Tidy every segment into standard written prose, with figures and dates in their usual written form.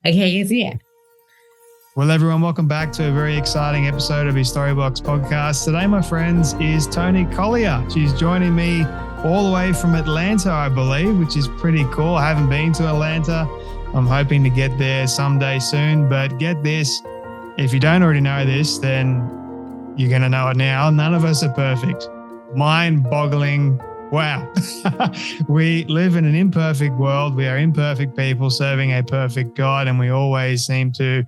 Okay, yeah. Well, everyone, welcome back to a very exciting episode of his Storybox podcast. Today, my friends, is Toni Collier. She's joining me all the way from Atlanta, I believe, which is pretty cool. I haven't been to Atlanta. I'm hoping to get there someday soon. But get this, if you don't already know this, then you're going to know it now. None of us are perfect. Mind-boggling. Wow. We live in an imperfect world. We are imperfect people serving a perfect God, and we always seem to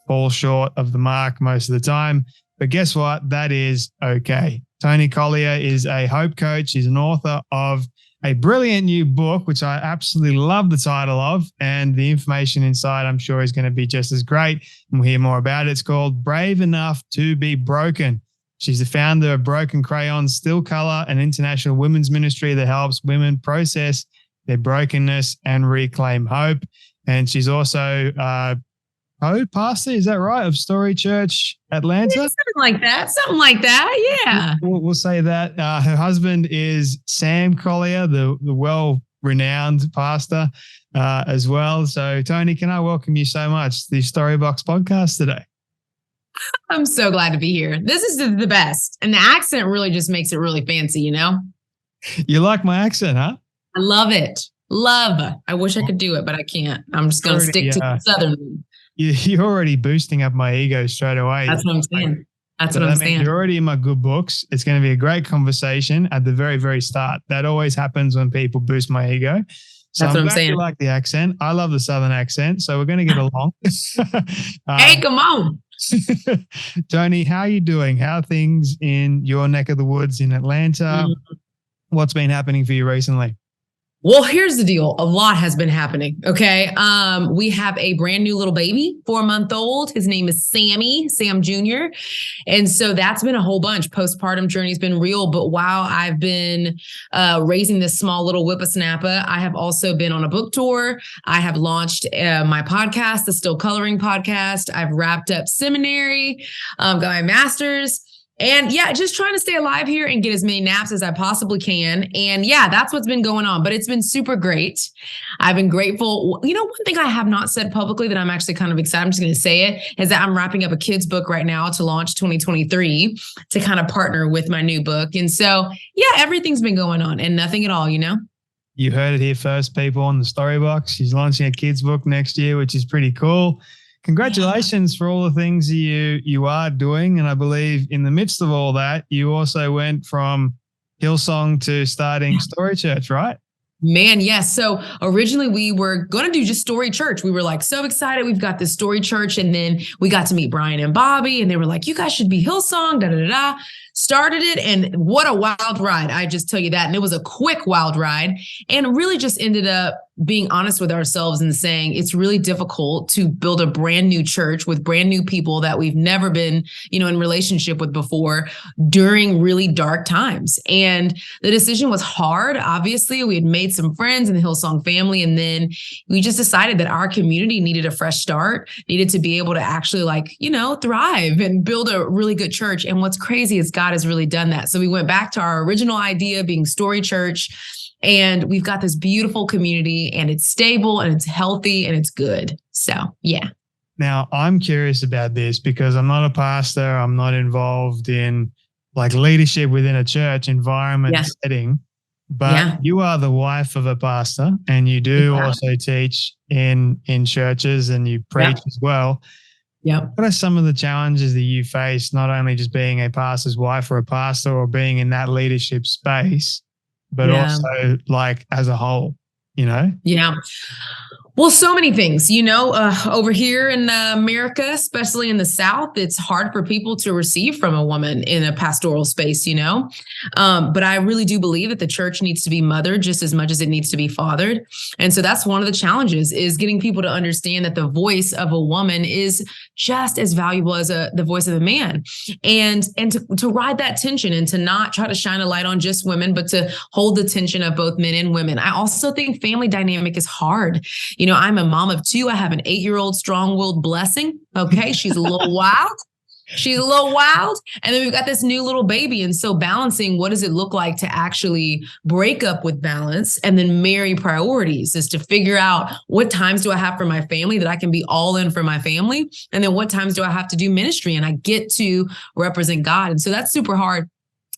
fall short of the mark most of the time. But guess what? That is okay. Toni Collier is a hope coach. She's an author of a brilliant new book, which I absolutely love the title of. And the information inside, I'm sure, is going to be just as great. And we'll hear more about it. It's called Brave Enough to Be Broken. She's the founder of Broken Crayons Still Color, an international women's ministry that helps women process their brokenness and reclaim hope. And she's also pastor, is that right, of Story Church Atlanta? Yeah, something like that. Yeah. We'll say that. Her husband is Sam Collier, the well-renowned pastor as well. So, Toni, can I welcome you so much to the Storybox podcast today? I'm so glad to be here. This is the best. And the accent really just makes it really fancy, you know? You like my accent, huh? I love it. I wish I could do it, but I can't. I'm just going to stick to the Southern. You're already boosting up my ego straight away. That's what I'm saying. That's what I'm saying. You're already in my good books. It's going to be a great conversation at the very, very start. That always happens when people boost my ego. So That's what I'm saying. You like the accent. I love the Southern accent. So we're going to get along. Hey, come on. Toni, how are you doing? How are things in your neck of the woods in Atlanta? What's been happening for you recently? Well, here's the deal. A lot has been happening. Okay. We have a brand new little baby, 4-month-old. His name is Sam Jr. And so that's been a whole bunch. Postpartum journey's been real. But while I've been raising this small little whippersnapper, I have also been on a book tour. I have launched my podcast, the Still Coloring podcast. I've wrapped up seminary, got my master's. And yeah, just trying to stay alive here and get as many naps as I possibly can. And yeah, that's what's been going on, but it's been super great. I've been grateful. You know, one thing I have not said publicly that I'm actually kind of excited, I'm just going to say it, is that I'm wrapping up a kid's book right now to launch 2023 to kind of partner with my new book. And so, yeah, everything's been going on and nothing at all, you know? You heard it here first, people, on the Storybox. She's launching a kid's book next year, which is pretty cool. Congratulations for all the things you are doing. And I believe in the midst of all that, you also went from Hillsong to starting Story Church, right? Man, yes. So originally we were going to do just Story Church. We were like so excited. We've got this Story Church. And then we got to meet Brian and Bobby and they were like, you guys should be Hillsong, da-da-da-da. Started it. And what a wild ride. I just tell you that. And it was a quick wild ride and really just ended up being honest with ourselves and saying it's really difficult to build a brand new church with brand new people that we've never been, you know, in relationship with before during really dark times. And the decision was hard. Obviously, we had made some friends in the Hillsong family. And then we just decided that our community needed a fresh start, needed to be able to actually thrive and build a really good church. And what's crazy is God has really done that. So we went back to our original idea being Story Church. And we've got this beautiful community and it's stable and it's healthy and it's good. So, yeah. Now, I'm curious about this because I'm not a pastor. I'm not involved in like leadership within a church environment setting, but you are the wife of a pastor and you do also teach in churches and you preach as well. Yeah. What are some of the challenges that you face, not only just being a pastor's wife or a pastor or being in that leadership space, but also like as a whole, you know? Yeah. Well, so many things, you know, over here in America, especially in the South, it's hard for people to receive from a woman in a pastoral space, you know, but I really do believe that the church needs to be mothered just as much as it needs to be fathered. And so that's one of the challenges is getting people to understand that the voice of a woman is just as valuable as the voice of a man and to ride that tension and to not try to shine a light on just women, but to hold the tension of both men and women. I also think family dynamic is hard. You know, I'm a mom of two. I have an 8-year-old strong-willed blessing. Okay. She's a little wild. She's a little wild. And then we've got this new little baby. And so balancing, what does it look like to actually break up with balance and then marry priorities is to figure out what times do I have for my family that I can be all in for my family? And then what times do I have to do ministry and I get to represent God? And so that's super hard.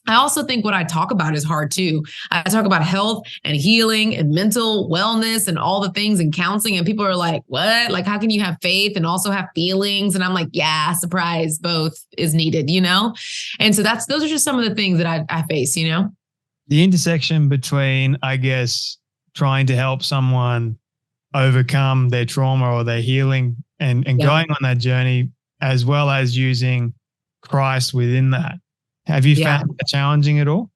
I also think what I talk about is hard too. I talk about health and healing and mental wellness and all the things and counseling. And people are like, what? Like, how can you have faith and also have feelings? And I'm like, yeah, surprise, both is needed, you know? And so those are just some of the things that I face, you know? The intersection between, I guess, trying to help someone overcome their trauma or their healing and going on that journey, as well as using Christ within that. Have you found that challenging at all?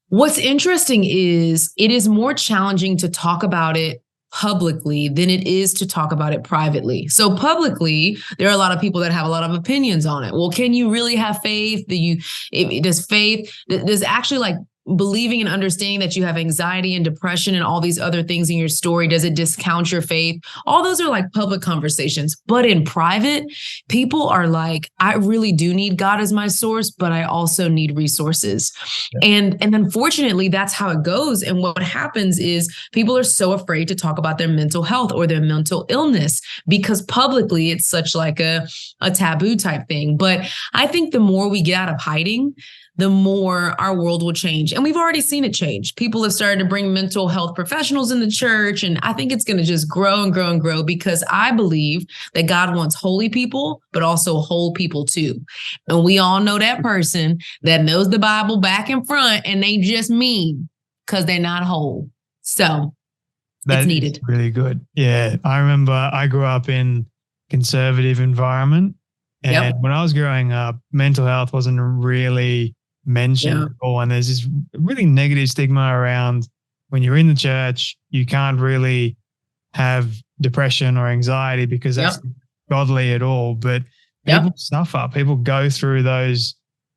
What's interesting is it is more challenging to talk about it publicly than it is to talk about it privately. So publicly, there are a lot of people that have a lot of opinions on it. Well, can you really have faith? Does actually like believing and understanding that you have anxiety and depression and all these other things in your story, does it discount your faith? All those are like public conversations. But in private, people are like, I really do need God as my source, but I also need resources. Yeah. And unfortunately, that's how it goes. And what happens is people are so afraid to talk about their mental health or their mental illness because publicly it's such like a taboo type thing. But I think the more we get out of hiding, the more our world will change. And we've already seen it change. People have started to bring mental health professionals in the church. And I think it's going to just grow and grow and grow because I believe that God wants holy people, but also whole people too. And we all know that person that knows the Bible back and front and they just mean because they're not whole. So it's needed. Really good. Yeah. I remember I grew up in conservative environment. And when I was growing up, mental health wasn't really mentioned at all. And there's this really negative stigma around when you're in the church, you can't really have depression or anxiety because that's not godly at all. But people suffer. People go through those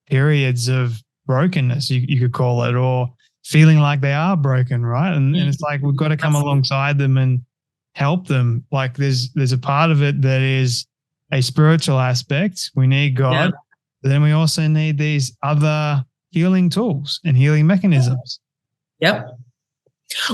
periods of brokenness, you could call it, or feeling like they are broken, right? And it's like we've got to come alongside them and help them. Like there's a part of it that is a spiritual aspect. We need God. But then we also need these other healing tools and healing mechanisms. Yep.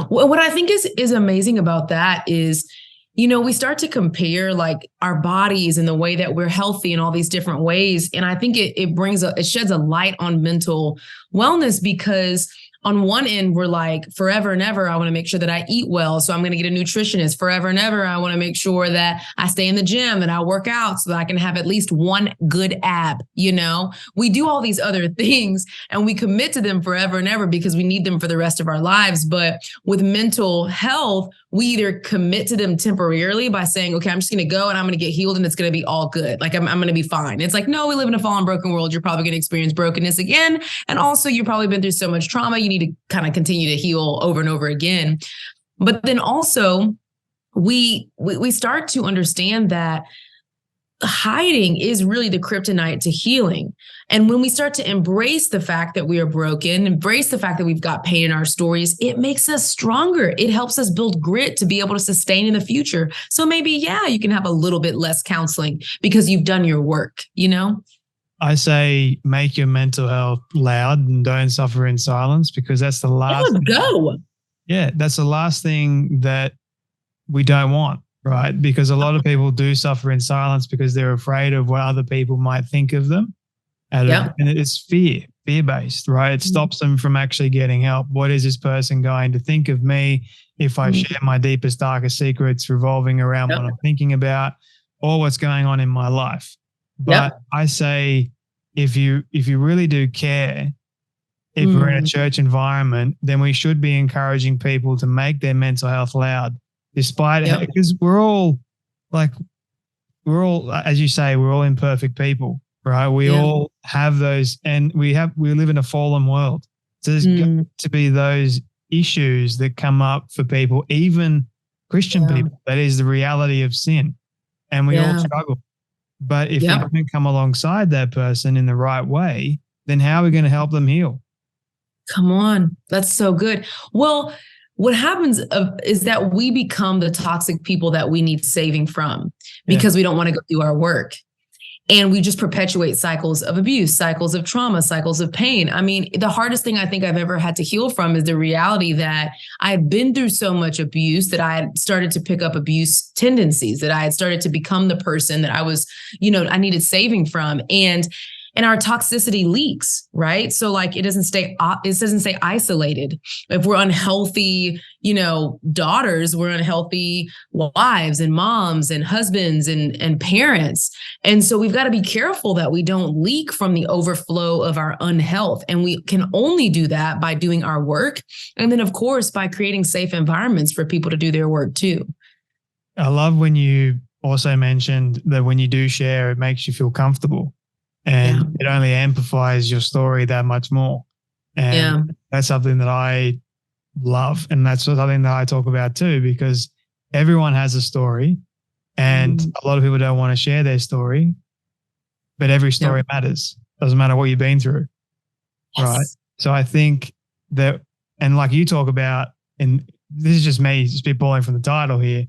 Well, what I think is amazing about that is, you know, we start to compare like our bodies and the way that we're healthy in all these different ways. And I think it sheds a light on mental wellness because on one end, we're like, forever and ever, I want to make sure that I eat well. So I'm going to get a nutritionist. Forever and ever, I want to make sure that I stay in the gym and I work out so that I can have at least one good ab. You know, we do all these other things and we commit to them forever and ever because we need them for the rest of our lives. But with mental health, we either commit to them temporarily by saying, okay, I'm just going to go and I'm going to get healed and it's going to be all good. Like I'm going to be fine. It's like, no, we live in a fallen, broken world. You're probably going to experience brokenness again. And also you've probably been through so much trauma. You need to kind of continue to heal over and over again. But then also we start to understand that hiding is really the kryptonite to healing. And when we start to embrace the fact that we are broken, embrace the fact that we've got pain in our stories, it makes us stronger. It helps us build grit to be able to sustain in the future. So maybe, you can have a little bit less counseling because you've done your work, you know? I say make your mental health loud and don't suffer in silence because that's the last. Let's go. Yeah, that's the last thing that we don't want. Right. Because a lot of people do suffer in silence because they're afraid of what other people might think of them. And it's fear-based, right? It stops them from actually getting help. What is this person going to think of me if I share my deepest, darkest secrets revolving around what I'm thinking about or what's going on in my life? But I say, if you really do care, if we're in a church environment, then we should be encouraging people to make their mental health loud. Despite it, because we're all, as you say, we're all imperfect people, right? We all have those, and we live in a fallen world. So there's going to be those issues that come up for people, even Christian people. That is the reality of sin, and we all struggle. But if we don't come alongside that person in the right way, then how are we going to help them heal? Come on, that's so good. Well, what happens is that we become the toxic people that we need saving from because we don't want to go do our work. And we just perpetuate cycles of abuse, cycles of trauma, cycles of pain. I mean, the hardest thing I think I've ever had to heal from is the reality that I had been through so much abuse that I had started to pick up abuse tendencies, that I had started to become the person that I was, I needed saving from. And our toxicity leaks, right? So like it doesn't stay isolated. If we're unhealthy, daughters, we're unhealthy wives and moms and husbands and parents. And so we've got to be careful that we don't leak from the overflow of our unhealth. And we can only do that by doing our work. And then of course, by creating safe environments for people to do their work too. I love when you also mentioned that when you do share, it makes you feel comfortable. And it only amplifies your story that much more. And that's something that I love. And that's something that I talk about too, because everyone has a story and a lot of people don't want to share their story, but every story matters. Doesn't matter what you've been through. Yes. Right. So I think that, and like you talk about, and this is just me spitballing from the title here,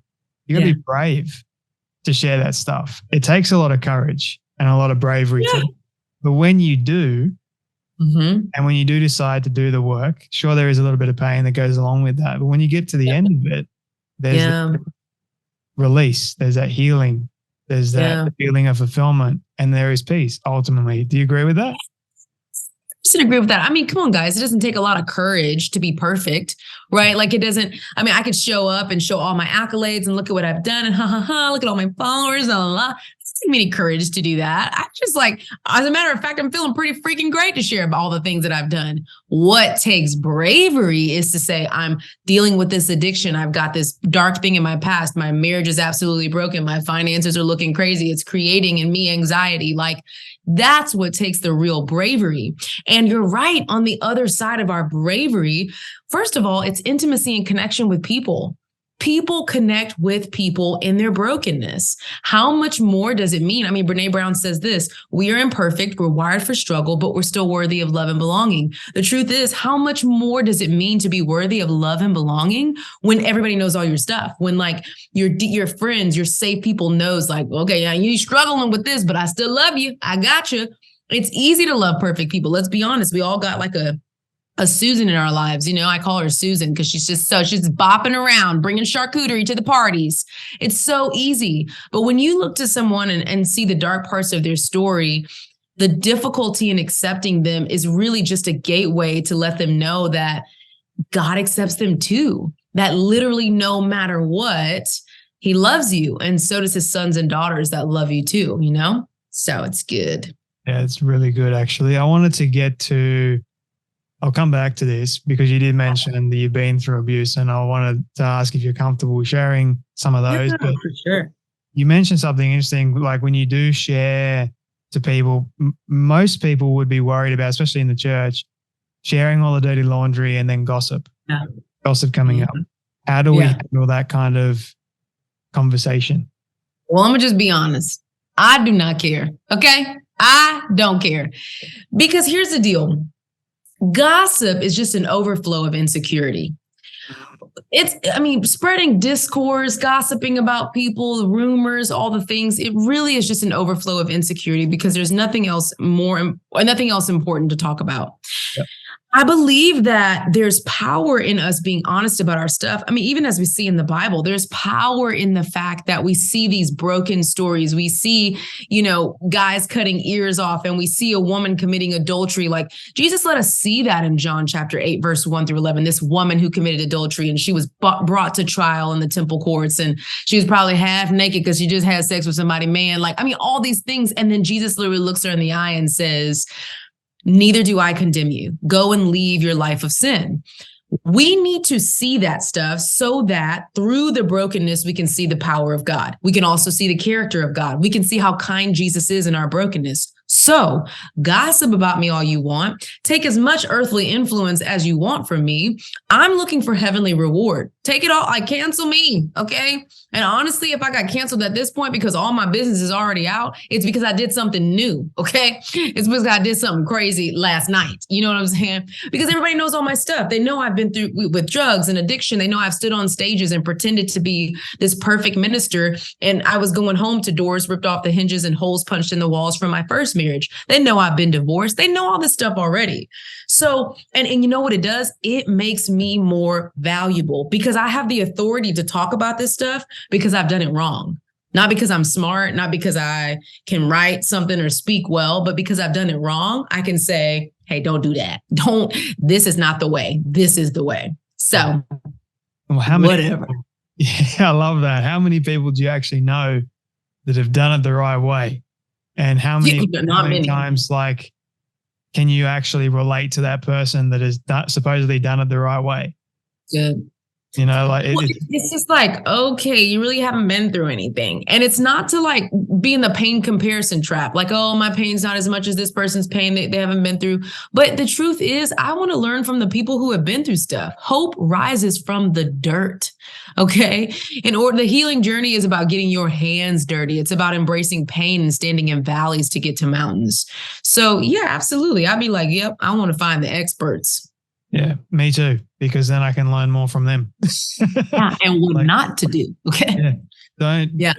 you got to be brave to share that stuff. It takes a lot of courage and a lot of bravery too. But when you do, and when you do decide to do the work, sure, there is a little bit of pain that goes along with that. But when you get to the end of it, there's that release, there's that healing, there's that feeling of fulfillment, and there is peace ultimately. Do you agree with that? I just agree with that. I mean, come on, guys. It doesn't take a lot of courage to be perfect, right? Like it doesn't, I mean, I could show up and show all my accolades and look at what I've done and look at all my followers, It doesn't take any courage to do that. I just as a matter of fact, I'm feeling pretty freaking great to share about all the things that I've done. What takes bravery is to say, I'm dealing with this addiction. I've got this dark thing in my past. My marriage is absolutely broken. My finances are looking crazy. It's creating in me anxiety. Like that's what takes the real bravery. And you're right. On the other side of our bravery, first of all, it's intimacy and connection with people. People connect with people in their brokenness. How much more does it mean? I mean, Brene Brown says this, we are imperfect, we're wired for struggle, but we're still worthy of love and belonging. The truth is, how much more does it mean to be worthy of love and belonging when everybody knows all your stuff? When like your friends, your safe people knows like, okay, yeah, you're struggling with this, but I still love you. I got you. It's easy to love perfect people. Let's be honest. We all got like a Susan in our lives. I call her Susan because she's bopping around, bringing charcuterie to the parties. It's so easy. But when you look to someone and see the dark parts of their story, the difficulty in accepting them is really just a gateway to let them know that God accepts them too, that literally no matter what, he loves you. And so does his sons and daughters that love you too, So it's good. Yeah, it's really good, actually. I wanted to get to, I'll come back to this because you did mention that you've been through abuse, and I wanted to ask if you're comfortable sharing some of those. Yeah, for sure. You mentioned something interesting, like when you do share to people, most people would be worried about, especially in the church, sharing all the dirty laundry and then gossip coming up. How do we handle that kind of conversation? Well, I'm going to just be honest. I do not care. Okay. I don't care because here's the deal. Gossip is just an overflow of insecurity. Spreading discourse, gossiping about people, rumors, all the things, it really is just an overflow of insecurity because there's nothing else important to talk about. Yep. I believe that there's power in us being honest about our stuff. I mean, even as we see in the Bible, there's power in the fact that we see these broken stories. We see, guys cutting ears off, and we see a woman committing adultery. Like Jesus let us see that in John chapter 8, verse 1-11, this woman who committed adultery, and she was brought to trial in the temple courts, and she was probably half naked because she just had sex with somebody, man. All these things. And then Jesus literally looks her in the eye and says, neither do I condemn you. Go and leave your life of sin. We need to see that stuff so that through the brokenness, we can see the power of God. We can also see the character of God. We can see how kind Jesus is in our brokenness. So gossip about me all you want. Take as much earthly influence as you want from me. I'm looking for heavenly reward. Take it all. Like, cancel me. Okay. And honestly, if I got canceled at this point because all my business is already out, it's because I did something new. Okay. It's because I did something crazy last night. You know what I'm saying? Because everybody knows all my stuff. They know I've been through with drugs and addiction. They know I've stood on stages and pretended to be this perfect minister. And I was going home to doors ripped off the hinges and holes punched in the walls from my first marriage. They know I've been divorced. They know all this stuff already. So, and you know what it does? It makes me more valuable because I have the authority to talk about this stuff because I've done it wrong. Not because I'm smart, not because I can write something or speak well, but because I've done it wrong. I can say, hey, don't do that. This is not the way. This is the way. So, well, how many whatever. People, yeah, I love that. How many people do you actually know that have done it the right way? And how many times, like, can you actually relate to that person that has supposedly done it the right way? Good. You know, like it's just like, okay, you really haven't been through anything. And it's not to like be in the pain comparison trap. Like, oh, my pain's not as much as this person's pain they haven't been through. But the truth is, I want to learn from the people who have been through stuff. Hope rises from the dirt. Okay. The healing journey is about getting your hands dirty. It's about embracing pain and standing in valleys to get to mountains. So yeah, absolutely. I'd be like, yep, I want to find the experts. Yeah, me too, because then I can learn more from them. Yeah, and what not to do. Okay. Yeah.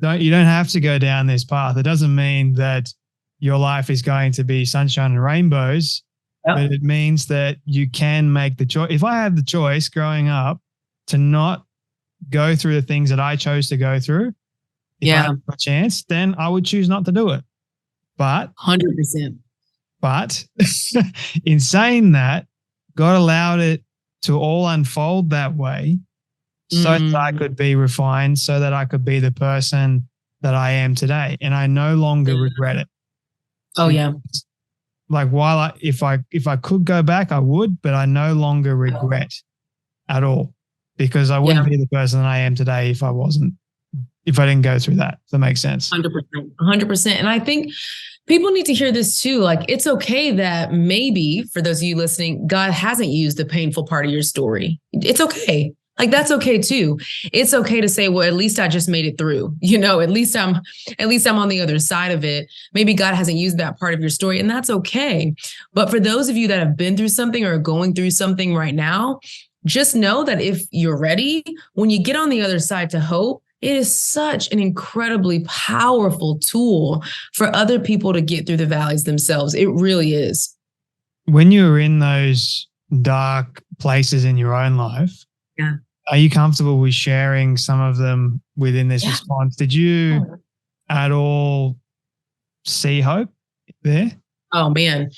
You don't have to go down this path. It doesn't mean that your life is going to be sunshine and rainbows, but it means that you can make the choice. If I had the choice growing up to not go through the things that I chose to go through, if I had a chance, then I would choose not to do it. But 100%. But in saying that, God allowed it to all unfold that way so that I could be refined, so that I could be the person that I am today. And I no longer regret it. Oh, yeah. Like if I could go back, I would, but I no longer regret at all because I wouldn't be the person that I am today if I didn't go through that. If that makes sense. 100%. And I think people need to hear this too. Like, it's okay that maybe for those of you listening, God hasn't used the painful part of your story. It's okay. Like, that's okay too. It's okay to say, well, at least I just made it through. You know, at least I'm on the other side of it. Maybe God hasn't used that part of your story, and that's okay. But for those of you that have been through something or are going through something right now, just know that if you're ready, when you get on the other side to hope, it is such an incredibly powerful tool for other people to get through the valleys themselves. It really is. When you're in those dark places in your own life, are you comfortable with sharing some of them within this response? Did you at all see hope there? Oh, man.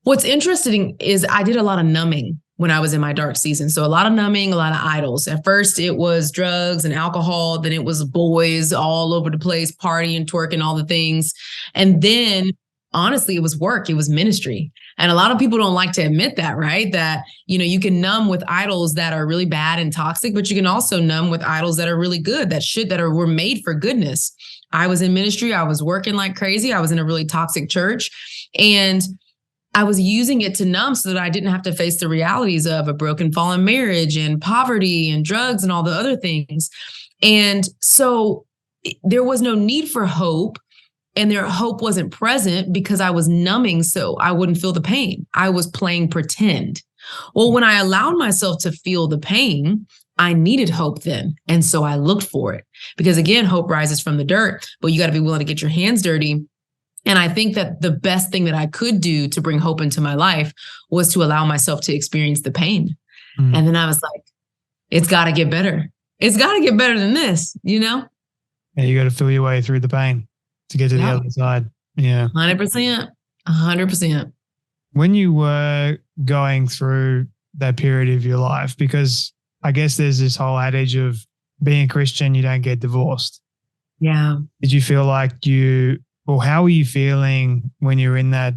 What's interesting is I did a lot of numbing when I was in my dark season. So a lot of numbing, a lot of idols. At first it was drugs and alcohol. Then it was boys all over the place, partying, twerking, all the things. And then honestly, it was work. It was ministry. And a lot of people don't like to admit that, right? That, you know, you can numb with idols that are really bad and toxic, but you can also numb with idols that are really good, were made for goodness. I was in ministry. I was working like crazy. I was in a really toxic church, and I was using it to numb so that I didn't have to face the realities of a broken, fallen marriage and poverty and drugs and all the other things. And so there was no need for hope, and their hope wasn't present because I was numbing so I wouldn't feel the pain. I was playing pretend. Well, when I allowed myself to feel the pain, I needed hope then. And so I looked for it because, again, hope rises from the dirt, but you got to be willing to get your hands dirty. And I think that the best thing that I could do to bring hope into my life was to allow myself to experience the pain. And then I was like, it's got to get better. It's got to get better than this, you know? Yeah, you got to feel your way through the pain to get to the other side. Yeah. 100%. 100%. When you were going through that period of your life, because I guess there's this whole adage of being a Christian, you don't get divorced. Yeah. Did you feel like how were you feeling when you're in that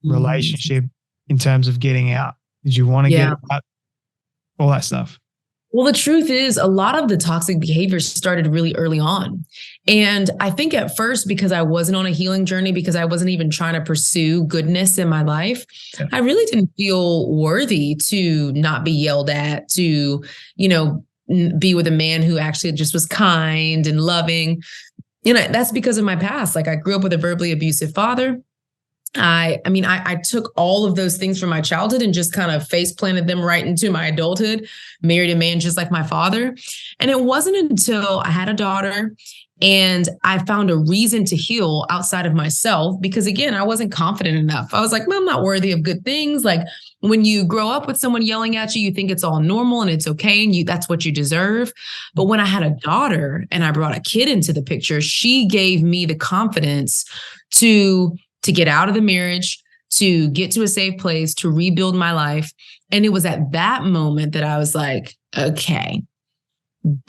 relationship in terms of getting out? Did you want to get out? All that stuff. Well, the truth is, a lot of the toxic behaviors started really early on. And I think at first, because I wasn't on a healing journey, because I wasn't even trying to pursue goodness in my life, I really didn't feel worthy to not be yelled at, to, be with a man who actually just was kind and loving. That's because of my past. Like, I grew up with a verbally abusive father. I took all of those things from my childhood and just kind of face planted them right into my adulthood, married a man just like my father. And it wasn't until I had a daughter and I found a reason to heal outside of myself, because again, I wasn't confident enough. I was like, well, I'm not worthy of good things. Like, when you grow up with someone yelling at you, you think it's all normal and it's okay and that's what you deserve. But when I had a daughter and I brought a kid into the picture, she gave me the confidence to get out of the marriage, to get to a safe place, to rebuild my life. And it was at that moment that I was like, okay,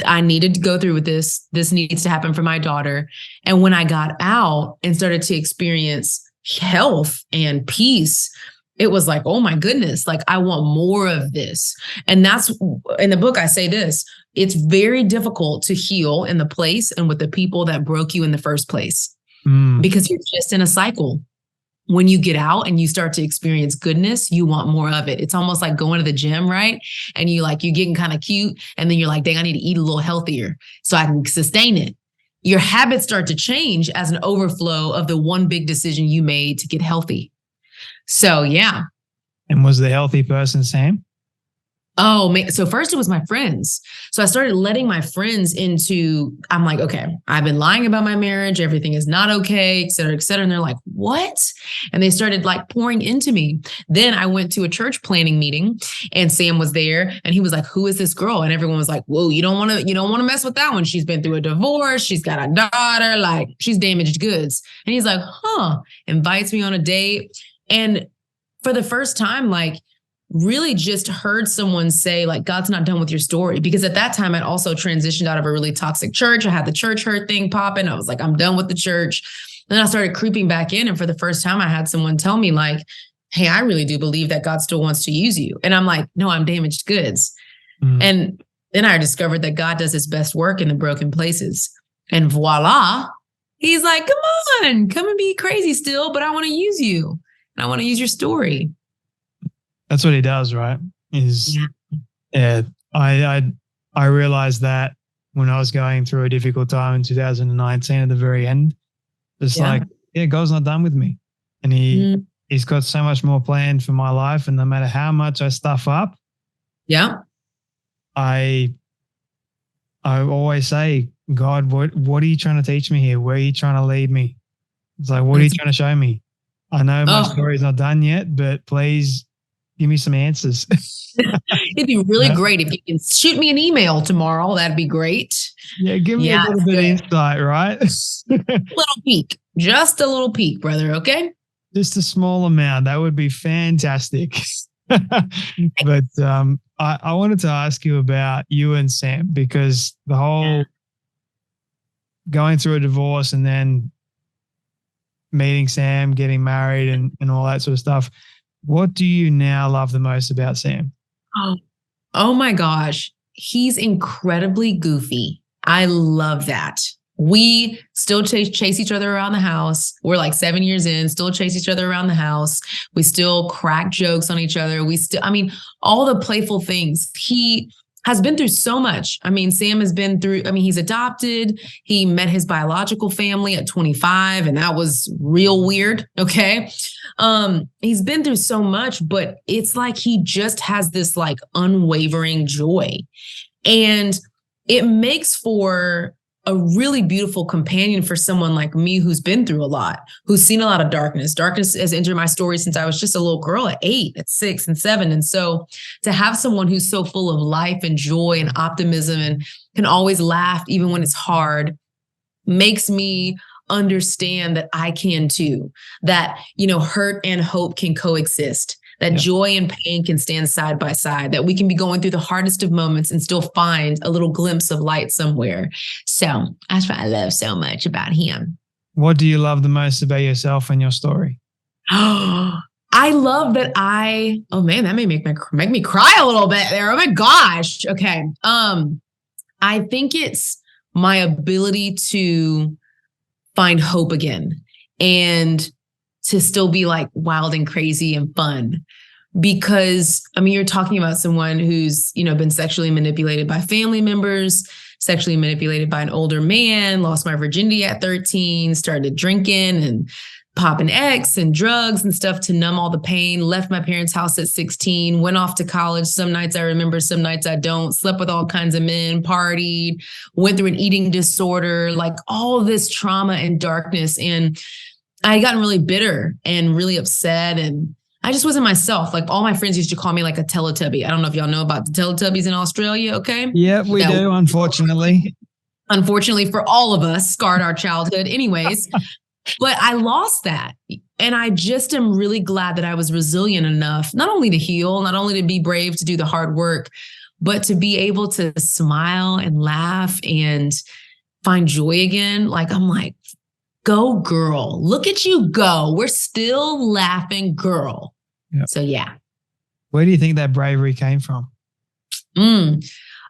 I needed to go through with this. This needs to happen for my daughter. And when I got out and started to experience health and peace, it was like, oh my goodness, like I want more of this. And that's, in the book, I say this, it's very difficult to heal in the place and with the people that broke you in the first place. Because you're just in a cycle. When you get out and you start to experience goodness, you want more of it. It's almost like going to the gym, right? And you're getting kind of cute. And then you're like, dang, I need to eat a little healthier so I can sustain it. Your habits start to change as an overflow of the one big decision you made to get healthy. So, yeah. And was the healthy person Sam? Oh, man. So first it was my friends. So I started letting my friends into, I'm like, okay, I've been lying about my marriage. Everything is not okay, et cetera, et cetera. And they're like, what? And they started pouring into me. Then I went to a church planning meeting and Sam was there and he was like, who is this girl? And everyone was like, whoa, you don't want to mess with that one. She's been through a divorce. She's got a daughter, she's damaged goods. And he's like, invites me on a date. And for the first time, really just heard someone say, God's not done with your story. Because at that time, I'd also transitioned out of a really toxic church. I had the church hurt thing popping. I was like, I'm done with the church. Then I started creeping back in. And for the first time, I had someone tell me hey, I really do believe that God still wants to use you. And I'm like, no, I'm damaged goods. And then I discovered that God does his best work in the broken places. And voila, he's like, come on, come and be crazy still, but I want to use you. And I want to use your story. That's what he does, right? I realized that when I was going through a difficult time in 2019 at the very end. It's God's not done with me. And he's got so much more planned for my life. And no matter how much I stuff up, I always say, God, what are you trying to teach me here? Where are you trying to lead me? It's like, what are you trying to show me? I know my story's not done yet, but please give me some answers. It'd be really great if you can shoot me an email tomorrow. That'd be great. Yeah, give me a little bit of insight, right? Little peek. Just a little peek, brother, okay? Just a small amount. That would be fantastic. But I wanted to ask you about you and Sam, because the whole going through a divorce and then meeting Sam, getting married and all that sort of stuff. What do you now love the most about Sam? Oh my gosh. He's incredibly goofy. I love that. We still chase each other around the house. We're 7 years in, still chase each other around the house. We still crack jokes on each other. All the playful things. He has been through so much. Sam has been through, he's adopted. He met his biological family at 25, and that was real weird. Okay. He's been through so much, but it's he just has this unwavering joy. And it makes for a really beautiful companion for someone like me who's been through a lot, who's seen a lot of darkness. Darkness has entered my story since I was just a little girl at 8, at 6 and 7. And so to have someone who's so full of life and joy and optimism and can always laugh even when it's hard makes me understand that I can too, that, hurt and hope can coexist. That joy and pain can stand side by side, that we can be going through the hardest of moments and still find a little glimpse of light somewhere. So that's what I love so much about him. What do you love the most about yourself and your story? I I love that oh man, that may make me cry a little bit there. Oh my gosh. Okay. I think it's my ability to find hope again and to still be like wild and crazy and fun. Because I mean, you're talking about someone who's, been sexually manipulated by family members, sexually manipulated by an older man, lost my virginity at 13, started drinking and popping X and drugs and stuff to numb all the pain, left my parents' house at 16, went off to college. Some nights I remember, some nights I don't, slept with all kinds of men, partied, went through an eating disorder, like all this trauma and darkness. And I had gotten really bitter and really upset, and I just wasn't myself. Like all my friends used to call me like a Teletubby. I don't know if y'all know about the Teletubbies in Australia. Okay. Yeah, we do. Unfortunately for all of us, scarred our childhood anyways. But I lost that. And I just am really glad that I was resilient enough, not only to heal, not only to be brave, to do the hard work, but to be able to smile and laugh and find joy again. Like, I'm like, go girl, look at you go. We're still laughing, girl. Yep. So yeah. Where do you think that bravery came from?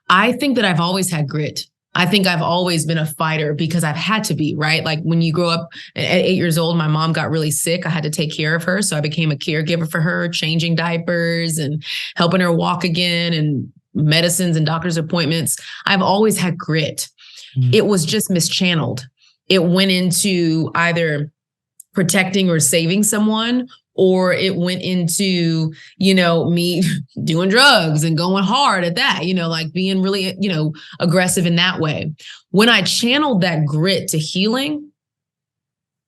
I think that I've always had grit. I think I've always been a fighter because I've had to be, right? Like when you grow up at 8 years old, my mom got really sick. I had to take care of her. So I became a caregiver for her, changing diapers and helping her walk again and medicines and doctor's appointments. I've always had grit. It was just mischanneled. It went into either protecting or saving someone, or it went into, me doing drugs and going hard at that, like being really, aggressive in that way. When I channeled that grit to healing,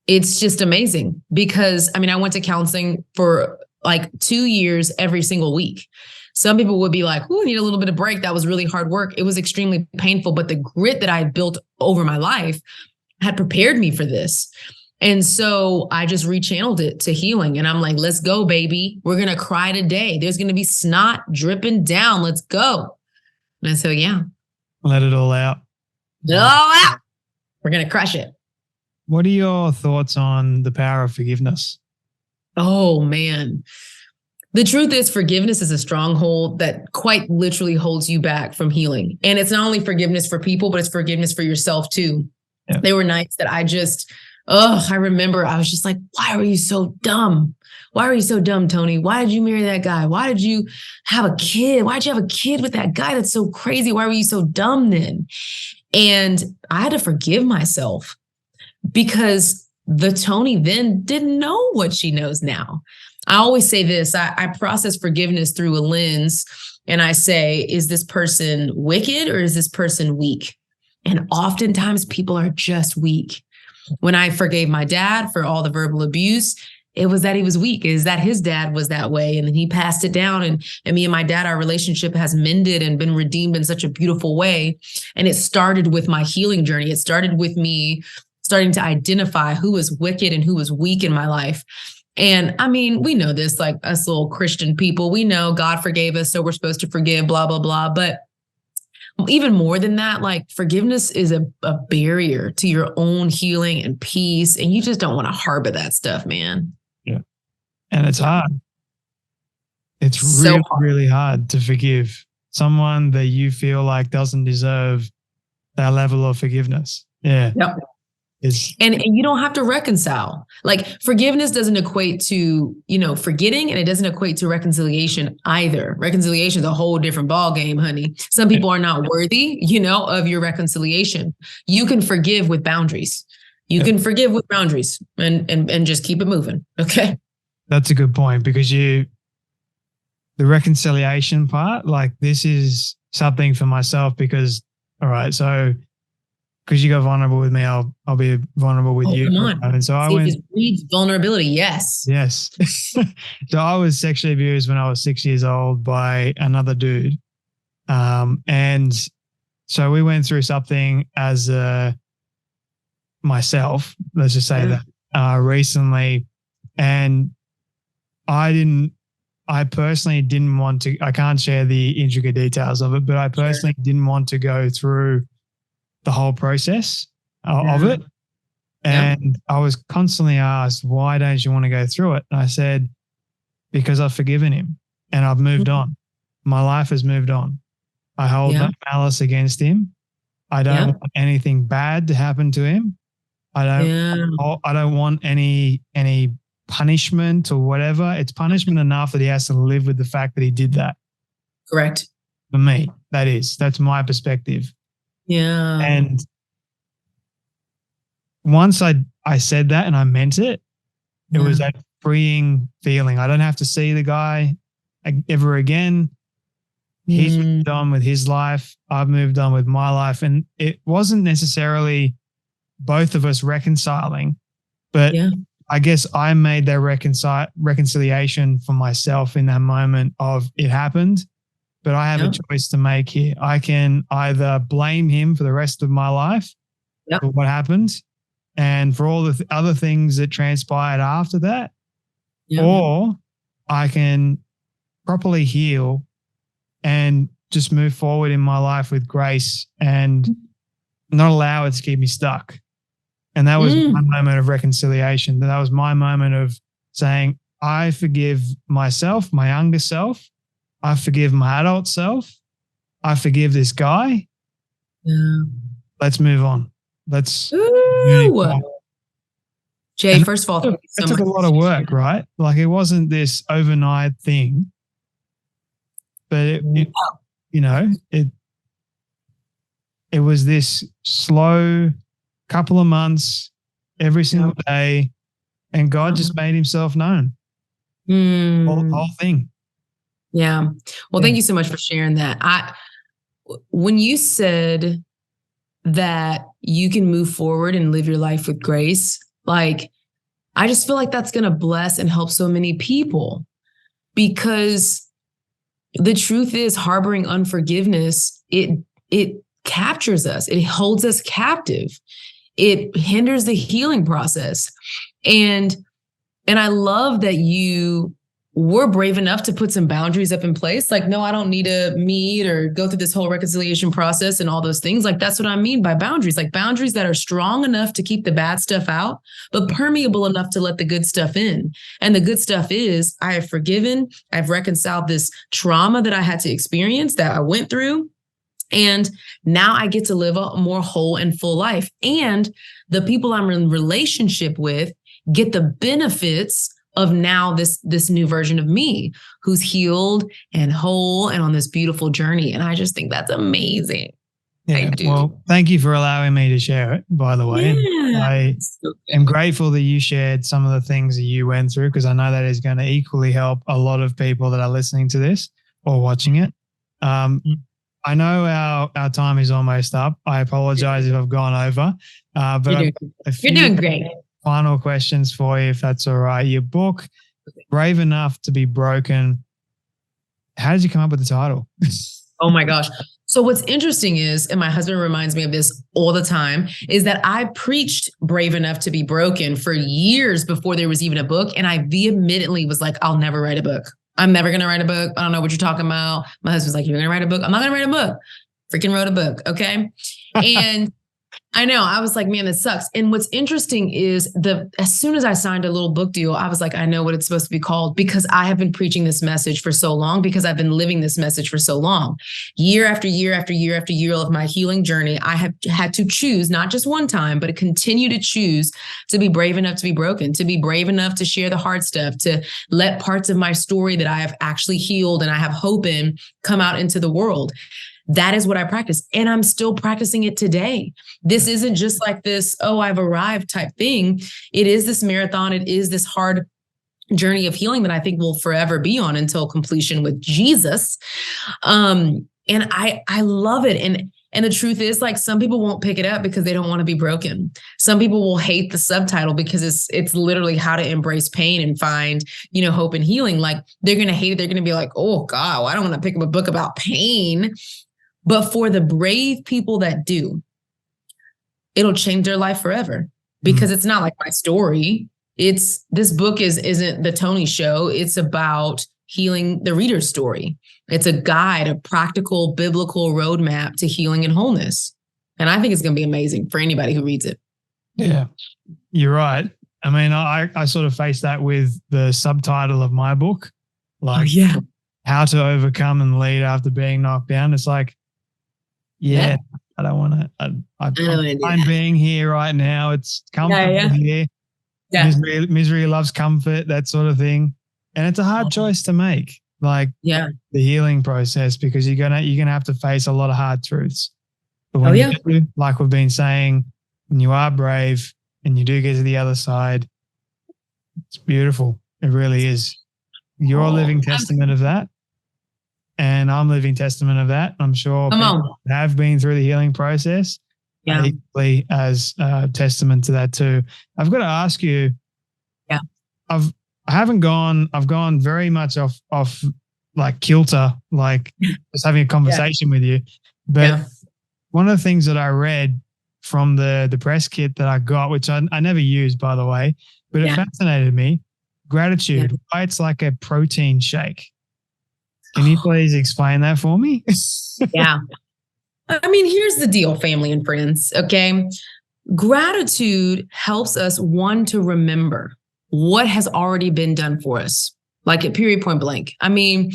it's just amazing because, I went to counseling for like 2 years every single week. Some people would be like, "Ooh, I need a little bit of break. That was really hard work." It was extremely painful, but the grit that I built over my life had prepared me for this. And so I just rechanneled it to healing. And I'm like, let's go, baby. We're going to cry today. There's going to be snot dripping down. Let's go. And so, yeah. Let it all out. Let it all out. We're going to crush it. What are your thoughts on the power of forgiveness? Oh, man. The truth is forgiveness is a stronghold that quite literally holds you back from healing. And it's not only forgiveness for people, but it's forgiveness for yourself too. Yeah. There were nights that I remember I was just like, why were you so dumb? Why were you so dumb, Toni? Why did you marry that guy? Why did you have a kid? Why did you have a kid with that guy? That's so crazy. Why were you so dumb then? And I had to forgive myself because the Toni then didn't know what she knows now. I always say this, I process forgiveness through a lens and I say, is this person wicked or is this person weak? And oftentimes people are just weak. When I forgave my dad for all the verbal abuse, it was that he was weak. It is that his dad was that way. And then he passed it down. And me and my dad, our relationship has mended and been redeemed in such a beautiful way. And it started with my healing journey. It started with me starting to identify who was wicked and who was weak in my life. And we know this, like us little Christian people, we know God forgave us, so we're supposed to forgive, blah, blah, blah. But even more than that, like forgiveness is a barrier to your own healing and peace. And you just don't want to harbor that stuff, man. Yeah. And it's hard. It's really, really hard to forgive someone that you feel like doesn't deserve that level of forgiveness. Yeah. Yep. And you don't have to reconcile. Like forgiveness doesn't equate to, forgetting, and it doesn't equate to reconciliation either. Reconciliation is a whole different ball game, honey. Some people are not worthy, of your reconciliation. You can forgive with boundaries. You can forgive with boundaries and just keep it moving. Okay. That's a good point because the reconciliation part, like this is something for myself because, all right, so because you got vulnerable with me, I'll be vulnerable with you. Come on. And so I went. Reads vulnerability. Yes. Yes. So I was sexually abused when I was 6 years old by another dude. And so we went through something as myself, let's just say that recently. And I personally didn't want to, I can't share the intricate details of it, but I personally didn't want to go through the whole process of it. And I was constantly asked, why don't you want to go through it? And I said, because I've forgiven him and I've moved on. My life has moved on. I hold no malice against him. I don't want anything bad to happen to him. I don't want any punishment or whatever. It's punishment enough that he has to live with the fact that he did that. Correct. For me, that's my perspective. Yeah. And once I said that and I meant it, it was that freeing feeling. I don't have to see the guy ever again. He's moved on with his life. I've moved on with my life. And it wasn't necessarily both of us reconciling, but I guess I made that reconciliation for myself in that moment of it happened, but I have a choice to make here. I can either blame him for the rest of my life for what happened and for all the other things that transpired after that, or I can properly heal and just move forward in my life with grace and not allow it to keep me stuck. And that was my moment of reconciliation. That was my moment of saying, I forgive myself, my younger self. I forgive my adult self. I forgive this guy. Yeah. Let's move on. Let's. Jay, and first of all, thank you so much. It took a lot of work, right? Like it wasn't this overnight thing, but it was this slow couple of months, every single day, and God just made himself known. Whole thing. Yeah. Well, thank you so much for sharing that. When you said that you can move forward and live your life with grace, like, I just feel like that's going to bless and help so many people, because the truth is, harboring unforgiveness, it captures us. It holds us captive. It hinders the healing process. And I love that you were brave enough to put some boundaries up in place. Like, no, I don't need to meet or go through this whole reconciliation process and all those things. Like, that's what I mean by boundaries, like boundaries that are strong enough to keep the bad stuff out, but permeable enough to let the good stuff in. And the good stuff is, I have forgiven, I've reconciled this trauma that I had to experience, that I went through. And now I get to live a more whole and full life. And the people I'm in relationship with get the benefits of now this new version of me who's healed and whole and on this beautiful journey. And I just think that's amazing. Yeah. Well, thank you for allowing me to share it, by the way. Yeah, I am grateful that you shared some of the things that you went through, because I know that is going to equally help a lot of people that are listening to this or watching it. I know our time is almost up. I apologize if I've gone over, but you're doing great. Final questions for you, if that's all right. Your book, Brave Enough to Be Broken. How did you come up with the title? Oh my gosh. So what's interesting is, and my husband reminds me of this all the time, is that I preached Brave Enough to Be Broken for years before there was even a book. And I vehemently was like, I'll never write a book. I'm never going to write a book. I don't know what you're talking about. My husband's like, you're going to write a book? I'm not going to write a book. Freaking wrote a book. Okay. And I know, I was like, man, this sucks. And what's interesting is as soon as I signed a little book deal, I was like, I know what it's supposed to be called, because I have been preaching this message for so long, because I've been living this message for so long. Year after year after year after year of my healing journey, I have had to choose, not just one time, but continue to choose to be brave enough to be broken, to be brave enough to share the hard stuff, to let parts of my story that I have actually healed and I have hope in come out into the world. That is what I practice. And I'm still practicing it today. This isn't just like this, oh, I've arrived type thing. It is this marathon. It is this hard journey of healing that I think we'll forever be on until completion with Jesus. And I love it. And the truth is, like, some people won't pick it up because they don't want to be broken. Some people will hate the subtitle because it's literally how to embrace pain and find, hope and healing. Like, they're going to hate it. They're going to be like, oh God, I don't want to pick up a book about pain. But for the brave people that do, it'll change their life forever, because it's not like my story. This book isn't the Toni show. It's about healing the reader's story. It's a guide, a practical biblical roadmap to healing and wholeness. And I think it's going to be amazing for anybody who reads it. Yeah, you're right. I mean, I sort of faced that with the subtitle of my book. like how to overcome and lead after being knocked down. It's like, I don't want to. I'm being here right now. It's comfortable here. Yeah. Misery loves comfort, that sort of thing. And it's a hard choice to make, like the healing process, because you're gonna have to face a lot of hard truths. But when you do, like we've been saying, when you are brave and you do get to the other side, it's beautiful. It really is. You're a living testament of that. And I'm a living testament of that. I'm sure people have been through the healing process. Equally as a testament to that too. I've got to ask you. Yeah. I've gone very much off like kilter, like just having a conversation with you. But one of the things that I read from the press kit that I got, which I never used, by the way, but it fascinated me. Gratitude, why it's like a protein shake. Can you please explain that for me? Yeah. I mean, here's the deal, family and friends, okay? Gratitude helps us, one, to remember what has already been done for us, like at period point blank. I mean,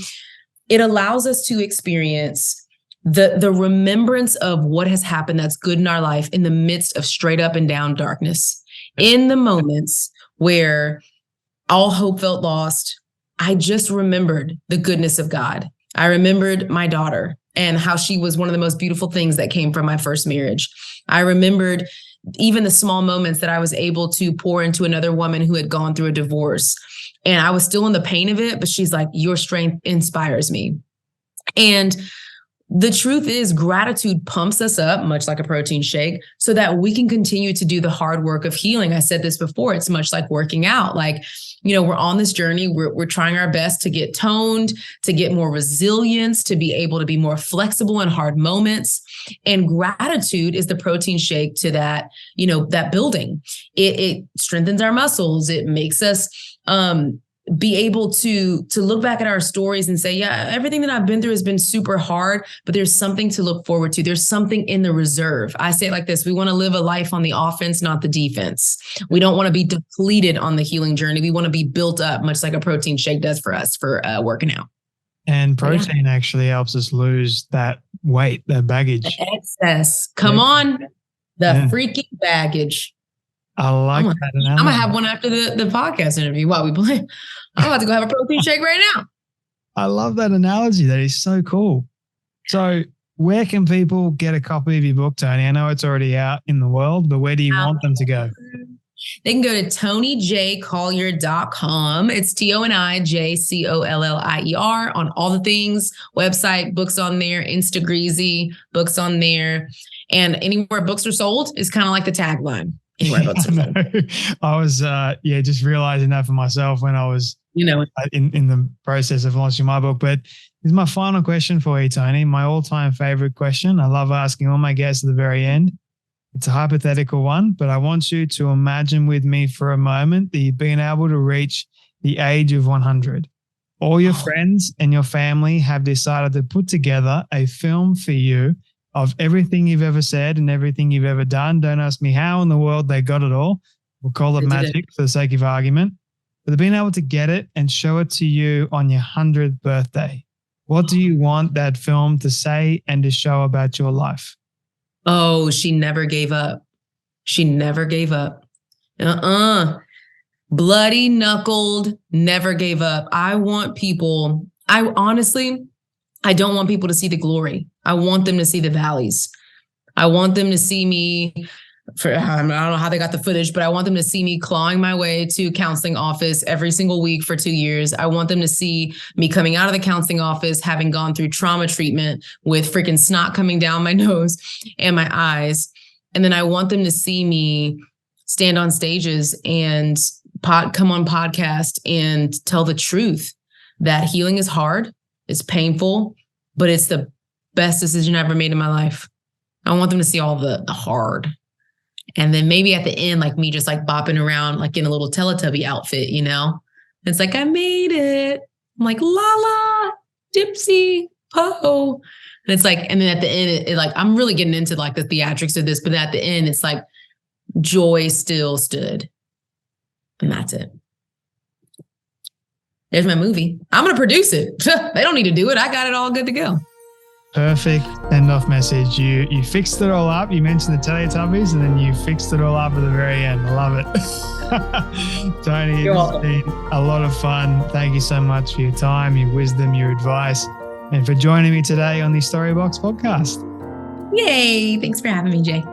it allows us to experience the remembrance of what has happened that's good in our life in the midst of straight up and down darkness. In the moments where all hope felt lost, I just remembered the goodness of God. I remembered my daughter and how she was one of the most beautiful things that came from my first marriage. I remembered even the small moments that I was able to pour into another woman who had gone through a divorce. And I was still in the pain of it, but she's like, your strength inspires me. And the truth is, gratitude pumps us up, much like a protein shake, so that we can continue to do the hard work of healing. I said this before, it's much like working out. Like, we're on this journey. We're trying our best to get toned, to get more resilience, to be able to be more flexible in hard moments. And gratitude is the protein shake to that, that building. It strengthens our muscles. It makes us be able to look back at our stories and say, yeah, everything that I've been through has been super hard, but there's something to look forward to. There's something in the reserve. I say it like this: we want to live a life on the offense, not the defense. We don't want to be depleted on the healing journey. We want to be built up, much like a protein shake does for us for working out. And protein actually helps us lose that weight, that baggage. The excess. Come on. The freaking baggage. I like that analogy. I'm going to have one after the podcast interview while we play. I'm about to go have a protein shake right now. I love that analogy. That is so cool. So where can people get a copy of your book, Toni? I know it's already out in the world, but where do you want them to go? They can go to ToniJCollier.com. It's ToniJCollier on all the things, website, books on there, Instagreasy, books on there. And anywhere books are sold is kind of like the tagline. Anywhere books are sold. I was, just realizing that for myself when I was, in the process of launching my book. But this is my final question for you, Toni. My all-time favorite question. I love asking all my guests at the very end. It's a hypothetical one, but I want you to imagine with me for a moment that you've been able to reach the age of 100. All your friends and your family have decided to put together a film for you of everything you've ever said and everything you've ever done. Don't ask me how in the world they got it all. We'll call it magic for the sake of argument. But they've been able to get it and show it to you on your 100th birthday. What do you want that film to say and to show about your life? Oh, she never gave up. She never gave up. Bloody knuckled, never gave up. I don't want people to see the glory. I want them to see the valleys. I want them to see me I don't know how they got the footage, but I want them to see me clawing my way to counseling office every single week for 2 years. I want them to see me coming out of the counseling office, having gone through trauma treatment with freaking snot coming down my nose and my eyes. And then I want them to see me stand on stages and come on podcast and tell the truth that healing is hard, it's painful, but it's the best decision I ever made in my life. I want them to see all the hard. And then maybe at the end, like me just like bopping around like in a little Teletubby outfit, It's like, I made it. I'm like, la la, dipsy, ho. And it's like, and then at the end, it like, I'm really getting into like the theatrics of this, but at the end, it's like, joy still stood. And that's it. There's my movie. I'm going to produce it. They don't need to do it. I got it all good to go. Perfect end-off message. You fixed it all up. You mentioned the Teletubbies, and then you fixed it all up at the very end. I love it. Toni, it's been a lot of fun. Thank you so much for your time, your wisdom, your advice, and for joining me today on the Storybox podcast. Yay. Thanks for having me, Jay.